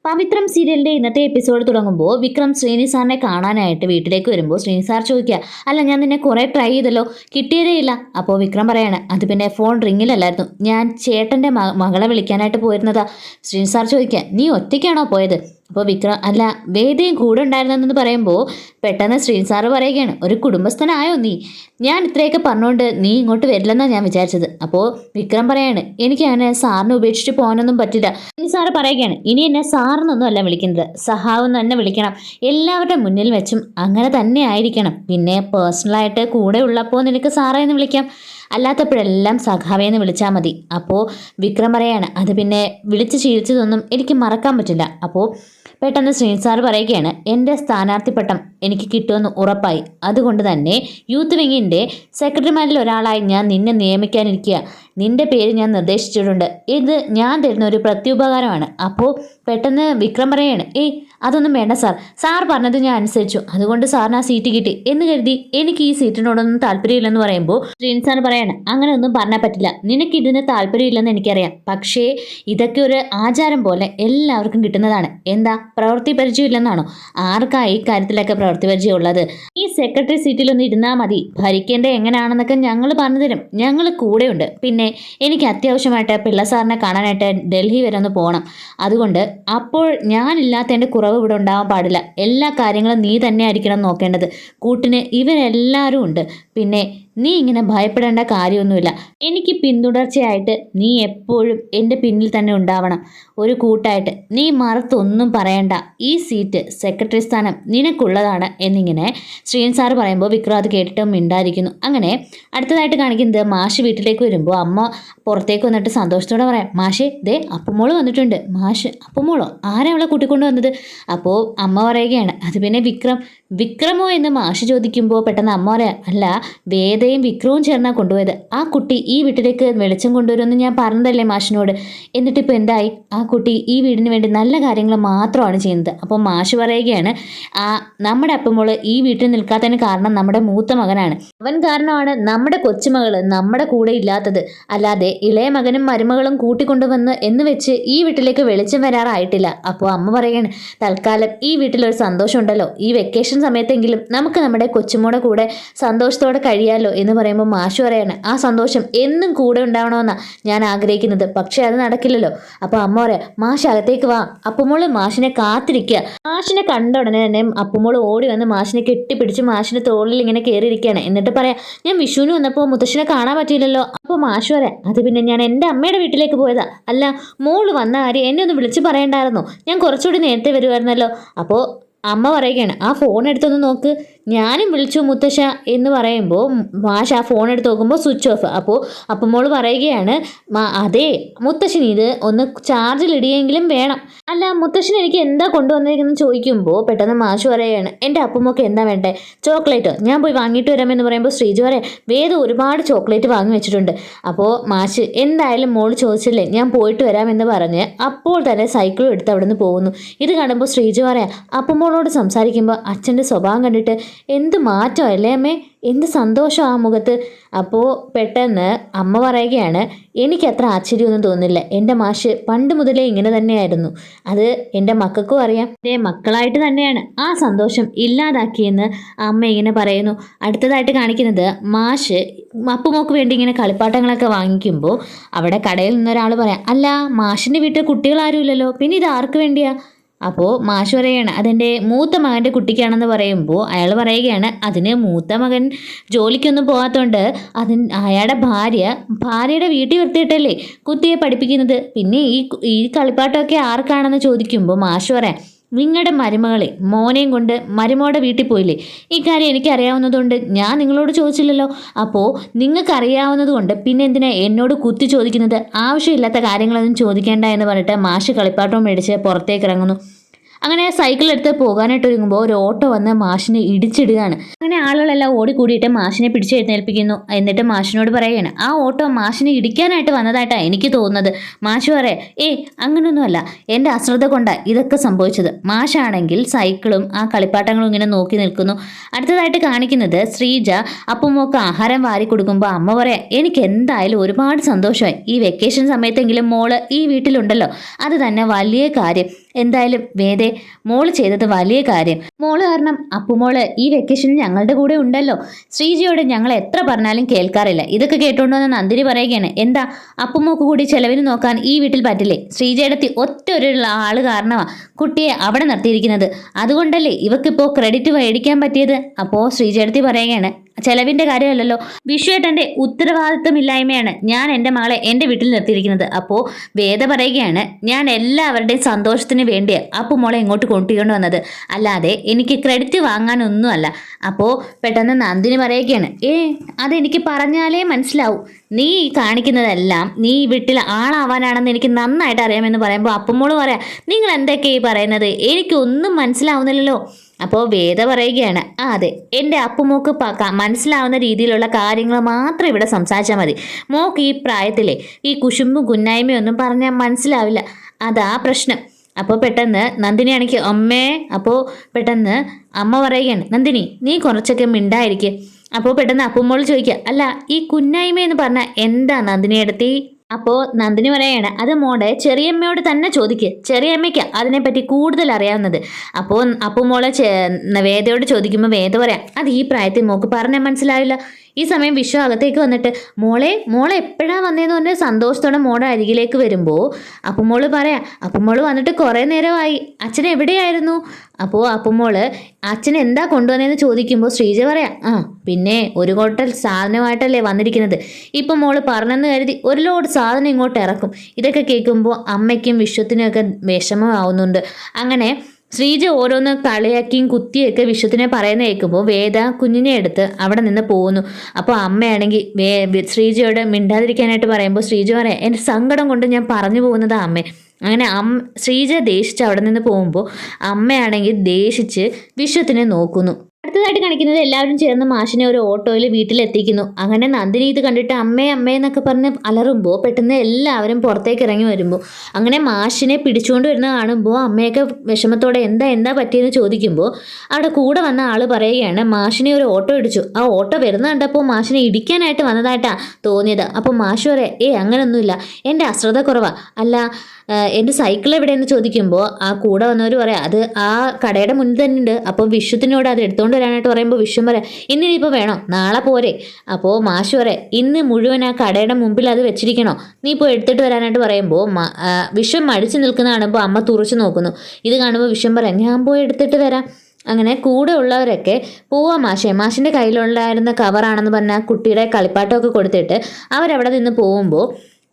പവിത്രം സീരിയലിന്റെ ഇന്നത്തെ എപ്പിസോഡ് തുടങ്ങുമ്പോൾ വിക്രം ശ്രീനി സാറിനെ കാണാനായിട്ട് വീട്ടിലേക്ക് വരുമ്പോൾ ശ്രീനി സാർ ചോദിക്കുക, അല്ല ഞാൻ നിന്നെ കുറെ ട്രൈ ചെയ്തല്ലോ, കിട്ടിയതേ ഇല്ല. അപ്പോൾ വിക്രം പറയാണ്, അത് പിന്നെ ഫോൺ റിങ്ങിലല്ലായിരുന്നു, ഞാൻ ചേട്ടന്റെ മകളെ വിളിക്കാനായിട്ട് പോയിരുന്നതാ. ശ്രീനി സാർ ചോദിക്കുക, നീ ഒറ്റയ്ക്കാണോ പോയത്? അപ്പോൾ വിക്രം, അല്ല വേദയും കൂടെ ഉണ്ടായിരുന്നെന്ന് പറയുമ്പോൾ പെട്ടെന്ന് ശ്രീനി സാറ് പറയുകയാണ്, ഒരു കുടുംബസ്ഥനായോ നീ? ഞാൻ ഇത്രയൊക്കെ പറഞ്ഞുകൊണ്ട് നീ ഇങ്ങോട്ട് വരില്ലെന്നാണ് ഞാൻ വിചാരിച്ചത്. അപ്പോൾ വിക്രം പറയാണ്, എനിക്ക് അങ്ങനെ സാറിനെ ഉപേക്ഷിച്ച് പോകാനൊന്നും പറ്റില്ല. ശ്രീനി സാറ് പറയുകയാണ്, ഇനി എന്നെ സാറിനൊന്നും അല്ല വിളിക്കുന്നത്, സഹാവെന്ന് തന്നെ വിളിക്കണം, എല്ലാവരുടെ മുന്നിൽ വെച്ചും അങ്ങനെ തന്നെ ആയിരിക്കണം. പിന്നെ പേഴ്സണലായിട്ട് കൂടെ ഉള്ളപ്പോൾ നിനക്ക് സാറേ എന്ന് വിളിക്കാം, അല്ലാത്തപ്പോഴെല്ലാം സഖാവേന്ന് വിളിച്ചാൽ മതി. അപ്പോൾ വിക്രം പറയാണ്, അത് പിന്നെ വിളിച്ച് ശീലിച്ചതൊന്നും എനിക്ക് മറക്കാൻ പറ്റില്ല. അപ്പോൾ പെട്ടെന്ന് ശ്രീനി സാർ പറയുകയാണ്, എൻ്റെ സ്ഥാനാർത്ഥി പട്ടം എനിക്ക് കിട്ടുമെന്ന് ഉറപ്പായി, അതുകൊണ്ട് തന്നെ യൂത്ത് വിങ്ങിൻ്റെ സെക്രട്ടറിമാരിൽ ഒരാളായി ഞാൻ നിന്നെ നിയമിക്കാനിരിക്കുക. നിന്റെ പേര് ഞാൻ നിർദ്ദേശിച്ചിട്ടുണ്ട്, ഇത് ഞാൻ തരുന്ന ഒരു പ്രത്യുപകാരമാണ്. അപ്പോൾ പെട്ടെന്ന് വിക്രം പറയാണ്, ഏയ് അതൊന്നും വേണ്ട സാർ, സാർ പറഞ്ഞത് ഞാൻ അനുസരിച്ചു, അതുകൊണ്ട് സാറിന് ആ സീറ്റ് കിട്ടി എന്ന് കരുതി എനിക്ക് ഈ സീറ്റിനോടൊന്നും താല്പര്യമില്ലെന്ന് പറയുമ്പോൾ ശ്രീനി സാർ പറയാണ്, അങ്ങനെ ഒന്നും പറഞ്ഞാൽ പറ്റില്ല, നിനക്ക് ഇതിന് താല്പര്യമില്ലെന്ന് എനിക്കറിയാം, പക്ഷേ ഇതൊക്കെ ഒരു ആചാരം പോലെ എല്ലാവർക്കും കിട്ടുന്നതാണ്. എന്താ പ്രവൃത്തി പരിചയമില്ലെന്നാണോ? ആർക്കാ ഈ കാര്യത്തിലൊക്കെ പ്രവൃത്തി പരിചയം ഉള്ളത്? ഈ സെക്രട്ടറി സീറ്റിലൊന്നും ഇരുന്നാൽ മതി, ഭരിക്കേണ്ടത് എങ്ങനെയാണെന്നൊക്കെ ഞങ്ങൾ പറഞ്ഞു തരും, ഞങ്ങൾ കൂടെയുണ്ട്. പിന്നെ എനിക്ക് അത്യാവശ്യമായിട്ട് പിള്ള സാറിനെ കാണാനായിട്ട് ഡൽഹി വരെ ഒന്ന് പോകണം, അതുകൊണ്ട് അപ്പോൾ ഞാനില്ലാത്തതിൻ്റെ കുറവ് ഇവിടെ ഉണ്ടാവാൻ പാടില്ല. എല്ലാ കാര്യങ്ങളും നീ തന്നെ ആയിരിക്കണം നോക്കേണ്ടത്, കൂട്ടിന് ഇവരെല്ലാവരും ഉണ്ട്. പിന്നെ നീ ഇങ്ങനെ ഭയപ്പെടേണ്ട കാര്യമൊന്നുമില്ല, എനിക്ക് പിന്തുടർച്ചയായിട്ട് നീ എപ്പോഴും എൻ്റെ പിന്നിൽ തന്നെ ഉണ്ടാവണം, ഒരു കൂട്ടായിട്ട്. നീ മറുത്തൊന്നും പറയണ്ട, ഈ സീറ്റ് സെക്രട്ടറി സ്ഥാനം നിനക്കുള്ളതാണ് എന്നിങ്ങനെ ശ്രീൻ സാർ പറയുമ്പോൾ വിക്രം അത് കേട്ടിട്ട് മിണ്ടായിരിക്കുന്നു. അങ്ങനെ അടുത്തതായിട്ട് കാണിക്കുന്നത് മാഷ് വീട്ടിലേക്ക് വരുമ്പോൾ അമ്മ പുറത്തേക്ക് വന്നിട്ട് സന്തോഷത്തോടെ പറയാം, മാഷേ ദേ അപ്പുമോള് വന്നിട്ടുണ്ട്. മാഷ്, അപ്പുമോളോ? ആരാ അവളെ കൂട്ടിക്കൊണ്ട് വന്നത്? അപ്പോൾ അമ്മ പറയുകയാണ്, അത് പിന്നെ വിക്രമോ എന്ന് മാഷ് ചോദിക്കുമ്പോൾ പെട്ടെന്ന് അമ്മ പറയാം, അല്ല വേദയും വിക്രവും ചേർന്നാണ് കൊണ്ടുപോയത്, ആ കുട്ടി ഈ വീട്ടിലേക്ക് വെളിച്ചം കൊണ്ടുവരുമെന്ന് ഞാൻ പറഞ്ഞതല്ലേ മാഷിനോട്, എന്നിട്ടിപ്പോൾ എന്തായി? ആ കുട്ടി ഈ വീടിന് വേണ്ടി നല്ല കാര്യങ്ങൾ മാത്രമാണ് ചെയ്യുന്നത്. അപ്പോൾ മാഷ് പറയുകയാണ്, നമ്മുടെ അപ്പുമോള് ഈ വീട്ടിൽ നിൽക്കാത്തതിന് കാരണം നമ്മുടെ മൂത്ത മകനാണ്, അവൻ കാരണമാണ് നമ്മുടെ കൊച്ചുമകള് നമ്മുടെ കൂടെ ഇല്ലാത്തത്, അല്ലാതെ ഇളയ മകനും മരുമകളും കൂട്ടിക്കൊണ്ടുവന്ന് എന്ന് വെച്ച് ഈ വീട്ടിലേക്ക് വെളിച്ചം വരാറായിട്ടില്ല. അപ്പോൾ അമ്മ പറയുകയാണ്, തൽക്കാലം ഈ വീട്ടിലൊരു സന്തോഷം ഉണ്ടല്ലോ, ഈ വെക്കേഷൻ സമയത്തെങ്കിലും നമുക്ക് നമ്മുടെ കൊച്ചുമോടെ കൂടെ സന്തോഷത്തോടെ കഴിയാലോ എന്ന് പറയുമ്പോൾ മാഷ് പറയാണ്, ആ സന്തോഷം എന്നും കൂടെ ഉണ്ടാവണമെന്നാണ് ഞാൻ ആഗ്രഹിക്കുന്നത്, പക്ഷെ അത് നടക്കില്ലല്ലോ. അപ്പോൾ അമ്മ പറയാം, മാഷ് അകത്തേക്ക് വാ. അപ്പുമോള് മാഷിനെ കാത്തിരിക്കുക. മാഷിനെ കണ്ട ഉടനെ തന്നെ അപ്പുമോള് ഓടി വന്ന് മാഷിനെ കെട്ടിപ്പിടിച്ച് മാഷിന്റെ തോളിൽ ഇങ്ങനെ കയറിയിരിക്കുകയാണ്. എന്നിട്ട് പറയാം, ഞാൻ വിഷുവിന് വന്നപ്പോൾ മുത്തശ്ശിനെ കാണാൻ പറ്റിയില്ലല്ലോ. അപ്പോൾ മാഷ് പറയാം, അത് പിന്നെ ഞാൻ എൻ്റെ അമ്മയുടെ വീട്ടിലേക്ക് പോയതാ, അല്ല മോള് വന്ന കാര്യം എന്നെ ഒന്ന് വിളിച്ച് പറയണ്ടായിരുന്നോ, ഞാൻ കുറച്ചുകൂടി നേരത്തെ വരുമായിരുന്നല്ലോ. അപ്പോൾ അമ്മ പറയുകയാണ്, ആ ഫോൺ എടുത്തൊന്ന് നോക്ക്, ഞാനും വിളിച്ചു മുത്തശ്ശ എന്ന് പറയുമ്പോൾ മാഷ് ആ ഫോൺ എടുത്ത് നോക്കുമ്പോൾ സ്വിച്ച് ഓഫ്. അപ്പോൾ മോള് പറയുകയാണ്, അതെ മുത്തശ്ശന് ഇത് ഒന്ന് ചാർജിലിടുകയെങ്കിലും വേണം. അല്ല മുത്തശ്ശൻ എനിക്ക് എന്താ കൊണ്ടുവന്നിരിക്കുന്നത് ചോദിക്കുമ്പോൾ പെട്ടെന്ന് മാഷ് പറയുകയാണ്, എൻ്റെ അപ്പുമ്മക്ക് എന്താ വേണ്ടേ? ചോക്ലേറ്റോ? ഞാൻ പോയി വാങ്ങിയിട്ട് വരാമെന്ന് പറയുമ്പോൾ ശ്രീജു പറയാം, വേദ ഒരുപാട് ചോക്ലേറ്റ് വാങ്ങി വെച്ചിട്ടുണ്ട്. അപ്പോൾ മാഷ്, എന്തായാലും മോള് ചോദിച്ചില്ലേ, ഞാൻ പോയിട്ട് വരാമെന്ന് പറഞ്ഞ് അപ്പോൾ തന്നെ സൈക്കിളും എടുത്ത് അവിടെ നിന്ന് പോകുന്നു. ഇത് കാണുമ്പോൾ ശ്രീജു പറയാം, അപ്പുമോളോട് സംസാരിക്കുമ്പോൾ അച്ഛൻ്റെ സ്വഭാവം കണ്ടിട്ട് എന്ത് മാറ്റമല്ലേ അമ്മേ, എന്ത് സന്തോഷം ആ മുഖത്ത്. അപ്പോൾ പെട്ടെന്ന് അമ്മ പറയുകയാണ്, എനിക്കത്ര ആശ്ചര്യമൊന്നും തോന്നുന്നില്ല, എൻ്റെ മാഷ് പണ്ട് മുതലേ ഇങ്ങനെ തന്നെയായിരുന്നു, അത് എൻ്റെ മക്കൾക്കും അറിയാം, എൻ്റെ മക്കളായിട്ട് തന്നെയാണ് ആ സന്തോഷം ഇല്ലാതാക്കിയെന്ന് അമ്മ ഇങ്ങനെ പറയുന്നു. അടുത്തതായിട്ട് കാണിക്കുന്നത് മാഷ് അപ്പുമോക്ക് വേണ്ടി ഇങ്ങനെ കളിപ്പാട്ടങ്ങളൊക്കെ വാങ്ങിക്കുമ്പോൾ അവിടെ കടയിൽ നിന്നൊരാൾ പറയാം, അല്ല മാഷിൻ്റെ വീട്ടിൽ കുട്ടികളാരും ഇല്ലല്ലോ, പിന്നെ ഇത് ആർക്ക് വേണ്ടിയാ? അപ്പോൾ മാഷ് പറയുകയാണ്, അതെൻ്റെ മൂത്ത മകൻ്റെ കുട്ടിക്കാണെന്ന് പറയുമ്പോൾ അയാൾ പറയുകയാണ്, അതിന് മൂത്ത മകൻ ജോലിക്കൊന്നും പോകാത്തതുകൊണ്ട് അയാളുടെ ഭാര്യയുടെ വീട്ടിൽ നിർത്തിയിട്ടല്ലേ കുട്ടിയെ പഠിപ്പിക്കുന്നത്, പിന്നെ ഈ കളിപ്പാട്ടമൊക്കെ ആർക്കാണെന്ന് ചോദിക്കുമ്പോൾ മാഷ് പറയാം, നിങ്ങളുടെ മരുമകളെ മോനെയും കൊണ്ട് മരുമോടെ വീട്ടിൽ പോയില്ലേ, ഈ കാര്യം എനിക്കറിയാവുന്നതുകൊണ്ട് ഞാൻ നിങ്ങളോട് ചോദിച്ചില്ലല്ലോ, അപ്പോൾ നിങ്ങൾക്കറിയാവുന്നത് കൊണ്ട് പിന്നെ എന്തിനാ എന്നോട് കുത്തി ചോദിക്കുന്നത്, ആവശ്യമില്ലാത്ത കാര്യങ്ങളൊന്നും ചോദിക്കേണ്ട എന്ന് പറഞ്ഞിട്ട് മാഷ് കളിപ്പാട്ടവും മേടിച്ച് പുറത്തേക്ക് ഇറങ്ങുന്നു. അങ്ങനെ സൈക്കിൾ എടുത്ത് പോകാനായിട്ട് ഒരുങ്ങുമ്പോൾ ഒരു ഓട്ടോ വന്ന് മാഷിനെ ഇടിച്ചിടുകയാണ്. അങ്ങനെ ആളുകളെല്ലാം ഓടിക്കൂടിയിട്ട് മാഷിനെ പിടിച്ച് എഴുന്നേൽപ്പിക്കുന്നു. എന്നിട്ട് മാഷിനോട് പറയുകയാണ്, ആ ഓട്ടോ മാഷിനെ ഇടിക്കാനായിട്ട് വന്നതായിട്ടാണ് എനിക്ക് തോന്നുന്നത്. മാഷ് പറയാം, അങ്ങനെയൊന്നുമല്ല, എൻ്റെ അശ്രദ്ധ കൊണ്ടാണ് ഇതൊക്കെ സംഭവിച്ചത്. മാഷാണെങ്കിൽ സൈക്കിളും ആ കളിപ്പാട്ടങ്ങളും ഇങ്ങനെ നോക്കി നിൽക്കുന്നു. അടുത്തതായിട്ട് കാണിക്കുന്നത് ശ്രീജ അപ്പുമോക്ക് ആഹാരം വാരി കൊടുക്കുമ്പോൾ അമ്മ പറയാം, എനിക്ക് എന്തായാലും ഒരുപാട് സന്തോഷമായി, ഈ വെക്കേഷൻ സമയത്തെങ്കിലും മോള് ഈ വീട്ടിലുണ്ടല്ലോ, അത് തന്നെ വലിയ കാര്യം. എന്തായാലും വേദേ, മോള് ചെയ്തത് വലിയ കാര്യം. മോള് കാരണം അപ്പുമോള് ഈ വെക്കേഷനിൽ ഞങ്ങളുടെ കൂടെ ഉണ്ടല്ലോ. ശ്രീജയോട് ഞങ്ങൾ എത്ര പറഞ്ഞാലും കേൾക്കാറില്ല. ഇതൊക്കെ കേട്ടോണ്ട് വന്ന നന്ദിനി പറയുകയാണ്, എന്താ അപ്പുമോക്ക് കൂടി ചെലവിന് നോക്കാൻ ഈ വീട്ടിൽ പറ്റില്ലേ? ശ്രീജയുടെ ഒറ്റ ഒരു ആള് കാരണമാ കുട്ടിയെ അവിടെ നിർത്തിയിരിക്കുന്നത്. അതുകൊണ്ടല്ലേ ഇവക്കിപ്പോ ക്രെഡിറ്റ് മേടിക്കാൻ പറ്റിയത്. അപ്പോ ശ്രീജയടുത്തി പറയുകയാണ്, ചെലവിന്റെ കാര്യമല്ലല്ലോ, വിശ്വേട്ടന്റെ ഉത്തരവാദിത്തമില്ലായ്മയാണ് ഞാൻ എൻ്റെ മകളെ എൻ്റെ വീട്ടിൽ നിർത്തിയിരിക്കുന്നത്. അപ്പോൾ വേദ പറയുകയാണ്, ഞാൻ എല്ലാവരുടെയും സന്തോഷത്തിന് വേണ്ടിയാണ് അപ്പുമോളെ ഇങ്ങോട്ട് കൊണ്ടുകൊണ്ട് വന്നത്, അല്ലാതെ എനിക്ക് ക്രെഡിറ്റ് വാങ്ങാനൊന്നുമല്ല. അപ്പോൾ പെട്ടെന്ന് നന്ദിനി പറയുകയാണ്, അതെനിക്ക് പറഞ്ഞാലേ മനസ്സിലാവൂ. നീ കാണിക്കുന്നതെല്ലാം നീ വീട്ടിൽ ആളാവാനാണെന്ന് എനിക്ക് നന്നായിട്ട് അറിയാമെന്ന് പറയുമ്പോൾ അപ്പുമോള് പറയാം, നിങ്ങൾ എന്തൊക്കെയാ ഈ പറയുന്നത്, എനിക്കൊന്നും മനസ്സിലാവുന്നില്ലല്ലോ. അപ്പോൾ വേദ പറയുകയാണ്, അതെ, എൻ്റെ അപ്പുമോക്ക് മനസ്സിലാവുന്ന രീതിയിലുള്ള കാര്യങ്ങൾ മാത്രം ഇവിടെ സംസാരിച്ചാൽ മതി. മോക്ക് ഈ പ്രായത്തിലെ ഈ കുശുമ്പും കുന്നായ്മയും ഒന്നും പറഞ്ഞാൽ മനസ്സിലാവില്ല, അതാ പ്രശ്നം. അപ്പോൾ പെട്ടെന്ന് നന്ദിനിയാണെങ്കിൽ അമ്മേ, അപ്പോൾ പെട്ടെന്ന് അമ്മ പറയുകയാണ്, നന്ദിനി നീ കുറച്ചൊക്കെ മിണ്ടായിരിക്കും. അപ്പോൾ പെട്ടെന്ന് അപ്പുമോൾ ചോദിക്കുക, അല്ല ഈ കുന്നായ്മ എന്ന് പറഞ്ഞാൽ എന്താ നന്ദിനിയെടുത്തി? അപ്പോൾ നന്ദിനി പറയാണ്, അത് മോടെ ചെറിയമ്മയോട് തന്നെ ചോദിക്കുക, ചെറിയമ്മയ്ക്ക് അതിനെപ്പറ്റി കൂടുതൽ അറിയാവുന്നത്. അപ്പോൾ അപ്പുമോളെ വേദയോട് ചോദിക്കുമ്പോൾ വേദ പറയാം, അത് ഈ പ്രായത്തിൽ മോക്ക് പറഞ്ഞാൽ മനസ്സിലാവില്ല. ഈ സമയം വിശ്വ അകത്തേക്ക് വന്നിട്ട് മോളെ എപ്പോഴാ വന്നതെന്ന് പറഞ്ഞ് സന്തോഷത്തോടെ മോടെ അരികിലേക്ക് വരുമ്പോൾ അപ്പുമോള് പറയാം, അപ്പുമോള് വന്നിട്ട് കുറേ നേരമായി, അച്ഛൻ എവിടെയായിരുന്നു? അപ്പോൾ അപ്പുമോള് അച്ഛൻ എന്താ കൊണ്ടുവന്നതെന്ന് ചോദിക്കുമ്പോൾ ശ്രീജ പറയാം, പിന്നെ ഒരു ഹോട്ടൽ സാധനമായിട്ടല്ലേ വന്നിരിക്കുന്നത്. ഇപ്പം മോള് പറഞ്ഞെന്ന് കരുതി ഒരു ലോഡ് സാധനം ഇങ്ങോട്ട് ഇറക്കും. ഇതൊക്കെ കേൾക്കുമ്പോൾ അമ്മയ്ക്കും വിശ്വത്തിനും ഒക്കെ വിഷമമാവുന്നുണ്ട്. അങ്ങനെ ശ്രീജ ഓരോന്ന് കളിയാക്കിയും കുത്തിയൊക്കെ വിശ്വത്തിനെ പറയുന്ന കേൾക്കുമ്പോൾ വേദ കുഞ്ഞിനെ എടുത്ത് അവിടെ നിന്ന് പോകുന്നു. അപ്പോൾ അമ്മയാണെങ്കിൽ ശ്രീജയോട് മിണ്ടാതിരിക്കാനായിട്ട് പറയുമ്പോൾ ശ്രീജ പറയാം, എൻ്റെ സങ്കടം കൊണ്ട് ഞാൻ പറഞ്ഞു പോകുന്നതാ അമ്മേ. അങ്ങനെ ശ്രീജ ദേഷിച്ച് അവിടെ നിന്ന് പോകുമ്പോൾ അമ്മയാണെങ്കിൽ ദേഷിച്ച് വിശ്വത്തിനെ നോക്കുന്നു. അടുത്തതായിട്ട് കാണിക്കുന്നത് എല്ലാവരും ചേർന്ന് മാഷിനെ ഒരു ഓട്ടോയിൽ വീട്ടിലെത്തിക്കുന്നു. അങ്ങനെ നന്ദിനി ഇത് കണ്ടിട്ട് അമ്മേ എന്നൊക്കെ പറഞ്ഞ് അലറുമ്പോൾ പെട്ടെന്ന് എല്ലാവരും പുറത്തേക്ക് ഇറങ്ങി വരുമ്പോൾ അങ്ങനെ മാഷിനെ പിടിച്ചുകൊണ്ട് വരുന്ന കാണുമ്പോൾ അമ്മയൊക്കെ വിഷമത്തോടെ എന്താ പറ്റിയെന്ന് ചോദിക്കുമ്പോൾ അവിടെ കൂടെ വന്ന ആൾ പറയുകയാണ്, മാഷിനെ ഒരു ഓട്ടോ ഇടിച്ചു, ആ ഓട്ടോ വരുന്ന കണ്ടപ്പോൾ മാഷിനെ ഇടിക്കാനായിട്ട് വന്നതായിട്ടാണ് തോന്നിയത്. അപ്പോൾ മാഷ് പറയാം, അങ്ങനൊന്നുമില്ല, എൻ്റെ അശ്രദ്ധ കുറവാ. അല്ല എൻ്റെ സൈക്കിൾ എവിടെയെന്ന് ചോദിക്കുമ്പോൾ ആ കൂടെ വന്നവർ പറയാം, അത് ആ കടയുടെ മുന്നിൽ തന്നെ ഉണ്ട്. അപ്പോൾ വിശ്വത്തിനോട് അത് എടുത്തുകൊണ്ട് വരാനായിട്ട് പറയുമ്പോൾ വിശ്വം പറയാം, ഇന്നിപ്പോൾ വേണോ, നാളെ പോരെ? അപ്പോൾ മാഷ് പറയാം, ഇന്ന് മുഴുവൻ ആ കടയുടെ മുമ്പിൽ അത് വെച്ചിരിക്കണോ, നീ ഇപ്പോൾ എടുത്തിട്ട് വരാനായിട്ട് പറയുമ്പോൾ വിശ്വം മടിച്ചു നിൽക്കുന്ന കാണുമ്പോൾ അമ്മ തുറച്ചു നോക്കുന്നു. ഇത് കാണുമ്പോൾ വിശ്വം പറയാം, ഞാൻ പോയി എടുത്തിട്ട് വരാം. അങ്ങനെ കൂടെ ഉള്ളവരൊക്കെ പോവാം മാഷിൻ്റെ കയ്യിലുണ്ടായിരുന്ന കവറാണെന്ന് പറഞ്ഞാൽ കുട്ടിയുടെ കളിപ്പാട്ടമൊക്കെ കൊടുത്തിട്ട് അവരവിടെ നിന്ന് പോകുമ്പോൾ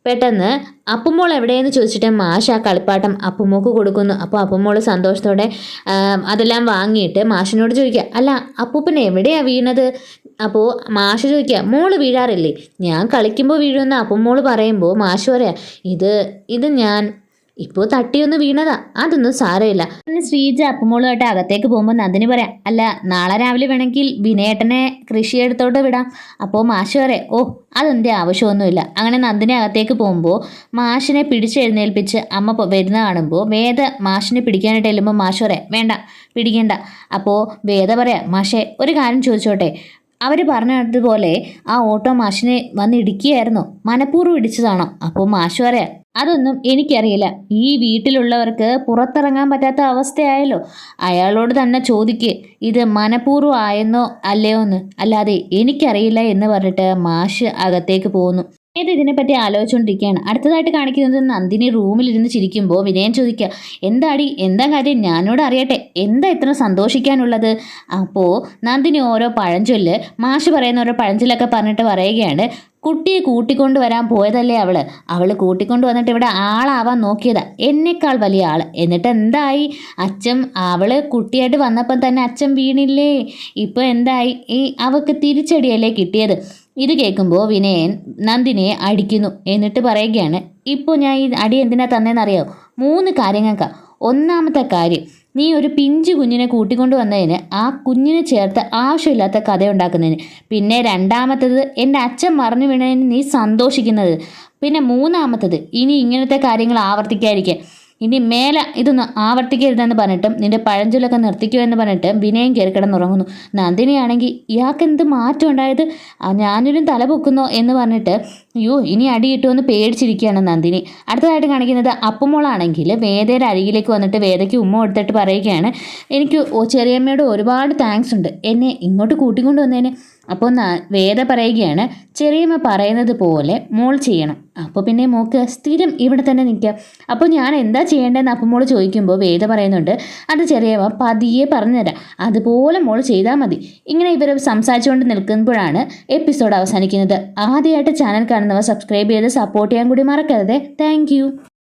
പെട്ടെന്ന് അപ്പുമോൾ എവിടെയെന്ന് ചോദിച്ചിട്ട് മാഷ് ആ കളിപ്പാട്ടം അപ്പുമോൾക്ക് കൊടുക്കുന്നു. അപ്പോൾ അപ്പുമോൾ സന്തോഷത്തോടെ അതെല്ലാം വാങ്ങിയിട്ട് മാഷിനോട് ചോദിക്കുക, അല്ല അപ്പൂപ്പൻ എവിടെയാണ് വീണത്? അപ്പോൾ മാഷ് ചോദിക്കുക, മോള് വീഴാറില്ലേ? ഞാൻ കളിക്കുമ്പോൾ വീഴുമെന്ന് അപ്പുമോൾ പറയുമ്പോൾ മാഷ് പറയാം, ഇത് ഞാൻ ഇപ്പോൾ തട്ടിയൊന്ന് വീണതാ, അതൊന്നും സാരമില്ല. പിന്നെ ശ്രീജ അപ്പുമോളുമായിട്ട് അകത്തേക്ക് പോകുമ്പോൾ നന്ദിനി പറയാം, അല്ല നാളെ രാവിലെ വേണമെങ്കിൽ വിനയേട്ടനെ കൃഷിയെടുത്തോട്ട് വിടാം. അപ്പോൾ മാഷ് പറയാം, അതെൻ്റെ ആവശ്യമൊന്നുമില്ല. അങ്ങനെ നന്ദിനി അകത്തേക്ക് പോകുമ്പോൾ മാഷിനെ പിടിച്ചെഴുന്നേൽപ്പിച്ച് അമ്മ വരുന്ന കാണുമ്പോൾ വേദ മാഷിനെ പിടിക്കാനായിട്ട് ചെല്ലുമ്പോൾ മാഷ് പറയാം, വേണ്ട പിടിക്കണ്ട. അപ്പോൾ വേദ പറയാം, മാഷേ ഒരു കാര്യം ചോദിച്ചോട്ടെ, അവർ പറഞ്ഞതുപോലെ ആ ഓട്ടോ മാഷിനെ വന്ന് ഇടിക്കുകയായിരുന്നോ, മനഃപൂർവ്വം ഇടിച്ചതാണോ? അപ്പോൾ മാഷ് പറയാം, അതൊന്നും എനിക്കറിയില്ല, ഈ വീട്ടിലുള്ളവർക്ക് പുറത്തിറങ്ങാൻ പറ്റാത്ത അവസ്ഥയായല്ലോ, അയാളോട് തന്നെ ചോദിക്ക് ഇത് മനഃപൂർവ്വം ആയെന്നോ അല്ലയോ എന്ന്, അല്ലാതെ എനിക്കറിയില്ല എന്ന് പറഞ്ഞിട്ട് മാഷ് അകത്തേക്ക് പോകുന്നു. ഇതിനെപ്പറ്റി ആലോചിച്ചുകൊണ്ടിരിക്കുകയാണ്. അടുത്തതായിട്ട് കാണിക്കുന്നത് നന്ദിനി റൂമിലിരുന്ന് ചിരിക്കുമ്പോൾ വിനയൻ ചോദിക്കുക, എന്താ കാര്യം, ഞാനോട് അറിയട്ടെ, എന്താ ഇത്ര സന്തോഷിക്കാനുള്ളത്? അപ്പോൾ നന്ദിനി ഓരോ പഴഞ്ചൊല്ല് മാഷ് പറയുന്ന ഓരോ പഴഞ്ചൊല്ലൊക്കെ പറഞ്ഞിട്ട് പറയുകയാണ്, കുട്ടിയെ കൂട്ടിക്കൊണ്ട് വരാൻ പോയതല്ലേ അവള് കൂട്ടിക്കൊണ്ട് വന്നിട്ട് ഇവിടെ ആളാവാൻ നോക്കിയതാ, എന്നെക്കാൾ വലിയ ആള്. എന്നിട്ട് എന്തായി? അവള് കുട്ടിയായിട്ട് വന്നപ്പം തന്നെ അച്ഛൻ വീണില്ലേ? ഇപ്പം എന്തായി? അവൾക്ക് തിരിച്ചടിയല്ലേ കിട്ടിയത്? ഇത് കേൾക്കുമ്പോൾ വിനയൻ നന്ദിനിയെ അടിക്കുന്നു. എന്നിട്ട് പറയുകയാണ്, ഇപ്പോൾ ഞാൻ ഈ അടി എന്തിനാ തന്നേന്നറിയാമോ? 3 കാര്യങ്ങൾക്കാണ്. ഒന്നാമത്തെ കാര്യം, നീ ഒരു പിഞ്ചു കുഞ്ഞിനെ കൂട്ടിക്കൊണ്ട് വന്നതിന് ആ കുഞ്ഞിനെ ചേർത്ത് ആവശ്യമില്ലാത്ത കഥയുണ്ടാക്കുന്നതിന്. പിന്നെ രണ്ടാമത്തത്, എൻ്റെ അച്ഛൻ മറിഞ്ഞു വീണതിന് നീ സന്തോഷിക്കുന്നത്. പിന്നെ മൂന്നാമത്തത്, ഇനി ഇങ്ങനത്തെ കാര്യങ്ങൾ ആവർത്തിക്കാതിരിക്കുക. ഇനി മേലെ ഇതൊന്നും ആവർത്തിക്കരുതെന്ന് പറഞ്ഞിട്ടും നിന്റെ പഴഞ്ചൊല്ലൊക്കെ നിർത്തിക്കോ എന്ന് പറഞ്ഞിട്ട് വിനയം കയറി കിടന്നുറങ്ങുന്നു. നന്ദിനിയാണെങ്കിൽ ഇയാൾക്ക് എന്ത് മാറ്റം ഉണ്ടായത്, ഞാനൊരു തല പൊക്കുന്നോ എന്ന് പറഞ്ഞിട്ട് അയ്യോ ഇനി അടി കിട്ടുമെന്ന് പേടിച്ചിരിക്കുകയാണ് നന്ദിനി. അടുത്തതായിട്ട് കാണിക്കുന്നത് അപ്പുമോളാണെങ്കിൽ വേദയുടെ അരികിലേക്ക് വന്നിട്ട് വേദയ്ക്ക് ഉമ്മ കൊടുത്തിട്ട് പറയുകയാണ്, എനിക്ക് ചെറിയമ്മയോട് ഒരുപാട് താങ്ക്സ് ഉണ്ട് എന്നെ ഇങ്ങോട്ട് കൂട്ടിക്കൊണ്ട് വന്നതിന്. അപ്പോൾ വേദ പറയുകയാണ്, ചെറിയമ്മ പറയുന്നത് പോലെ മോൾ ചെയ്യണം, അപ്പോൾ പിന്നെ മോൾക്ക് സ്ഥിരം ഇവിടെ തന്നെ നിൽക്കാം. അപ്പോൾ ഞാൻ എന്താ ചെയ്യേണ്ടതെന്ന് അപ്പം മോൾ ചോദിക്കുമ്പോൾ വേദ പറയുന്നുണ്ട്, അത് ചെറിയമ്മ പതിയെ പറഞ്ഞുതരാം, അതുപോലെ മോൾ ചെയ്താൽ മതി. ഇങ്ങനെ ഇവർ സംസാരിച്ചുകൊണ്ട് നിൽക്കുമ്പോഴാണ് എപ്പിസോഡ് അവസാനിക്കുന്നത്. ആദ്യമായിട്ട് ചാനൽ കാണുന്നവർ സബ്സ്ക്രൈബ് ചെയ്ത് സപ്പോർട്ട് ചെയ്യാൻ കൂടി മറക്കരുത്. താങ്ക്